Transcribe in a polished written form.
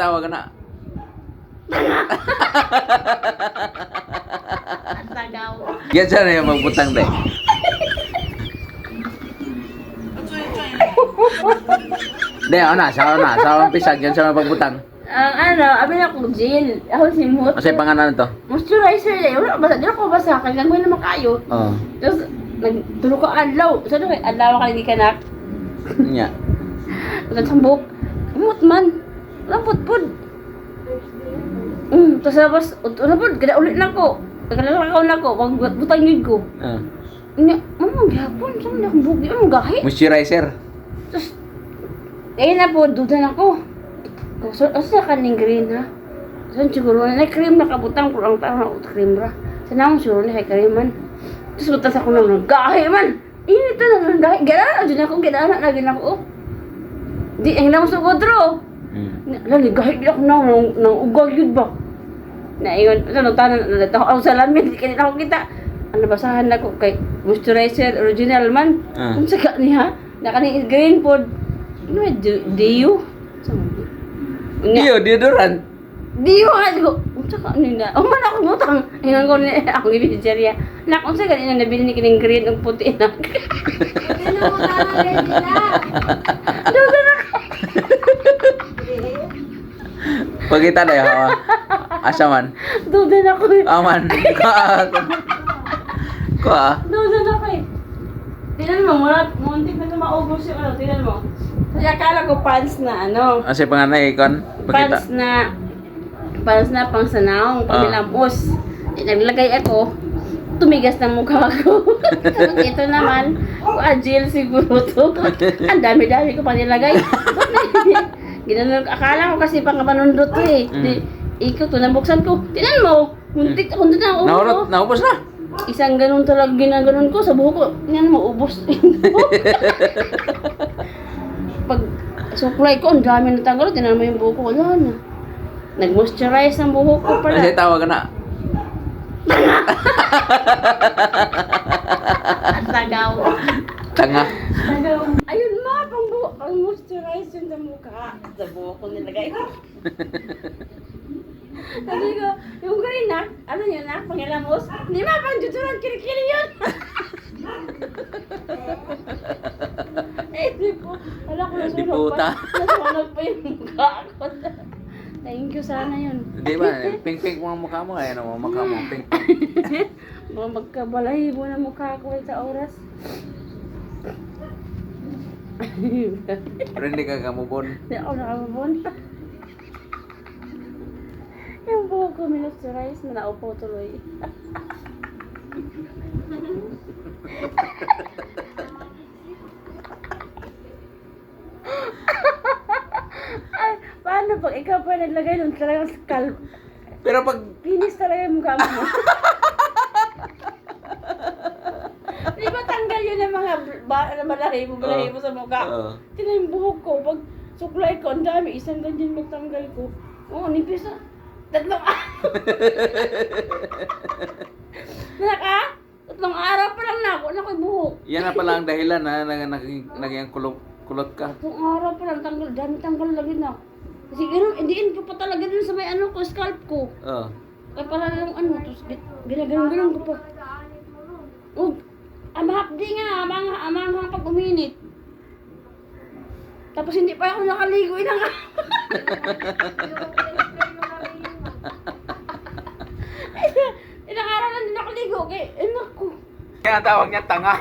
Tawa ka na. Ang tagaw. Yan siya na yung magbutang de. Hindi, sa pisag, yan siya magbutang. Ang ano, abi na ko Jill. Ako si Mut. Kasi pangalan to? Moisturizer eh. Wala ba? Di ako basa. Kaya gawin naman kayo. Oo. Tapos, nagtulog ko adlaw. Saan ko adlaw ka hindi ka na? Nya. Tapos sambok. Mut man. Lapot pod. Tapos lapot. Gada ulit na ko. Nagkalakaw na ko. Wag butang yun ko. Nya, mamang gapon. Saan na akong bugi? Anong gahi? Moisturizer. Tapos, ayun na po. Duda na ko. So, asa ka ning green ha? Saan siguro na cream nakabutang ko lang tao na cream ra. Sana akong siguro na kay cream man. Tapos butas ako ng gahi man. Init na ng gahi. Gana na ako gana na gina ko. Di ang namo sa kodro. Lagi gahi di ako nang ugag yun ba. Na ingon sa tanan na taho ako sa lamin di kanila ako kita. Ano basahan na ko kay moisturizer original man. Unsa ka niya? Na kani green pod. Ano Dio? Iyo, deodorant. Dio nga ko. Unsa ka nina? O man ako butang. Ingon ko ni ako ibigya. Nak unsa ka nina nabili ni kining green ug puti na. Ano mo na nila? Duda na. Pagkita na yun. Asa man? Duda na ko. Aman. Ko Duda na ko eh. Tingnan mo, muntik na maubos yung ano, tingnan mo. Kasi akala ko pants na ano. Kasi panganay ikon. Pants na pang sanaong, pangilamos. Naglagay ako, tumigas ng mukha ko. Tapos ito naman, agile siguro to. Ang dami-dami ko pa nilagay. Ginanon, akala ko kasi pang manundot to eh. Ikaw to, nabuksan ko. Tingnan mo, muntik ako doon na ubos. Naubos na. Isang ganun talaga ginaganon ko sa buhok ko. Tingnan mo, ubos. Pag suklay ko, ang dami na tanggal. Tingnan mo yung buhok ko, wala na. Nag-moisturize ang buhok ko pala. Kasi tawa ka na. At tagaw. Tanga. Ayun ma, pang moisturize yun sa mukha. Sa buhok ko nilagay ko. Sabi ko, yung green na, ano yun na, pangilamos, hindi ma, pang jujuran, kilikili yun. Di po, wala ko Di puta. nasunog pa yung mukha ko. Thank you sana yun. Di ba? Pink-pink mo ang mukha mo. Ayan mo, mukha mo. Pink. Mga magkabalahibo na mukha ko sa oras. Pero hindi ka kamubon. Hindi ako nakamabon. Yung buhok ko minusturize na naupo tuloy. Ay, paano pag ikaw pa naglagay nun talagang scalp? Pero pag... Pinis talaga yung mukha mo. Di ba tanggal yun ang mga balahibo sa mukha? Tingnan yung buhok ko. Pag suklay ko, ang dami. Isang ganyan magtanggal ko. Oo, nipis na. Tatlong araw pa lang na ako. Ano ko yung buhok? Yan na pala ang dahilan na naging kulot ka. Tatlong araw pa lang tanggal. Dami tanggal lagi na. Kasi gano'n, indiin ko pa talaga dun sa may ano ko, scalp ko. Kaya pala lang ano, tapos ginaganon ko pa. Oh, amahapdi nga, amang pag uminit. Tapos hindi pa ako nakaligo, ilang ilang araw lang din nakaligo, kaya, naku. Kaya tawag niya tanga.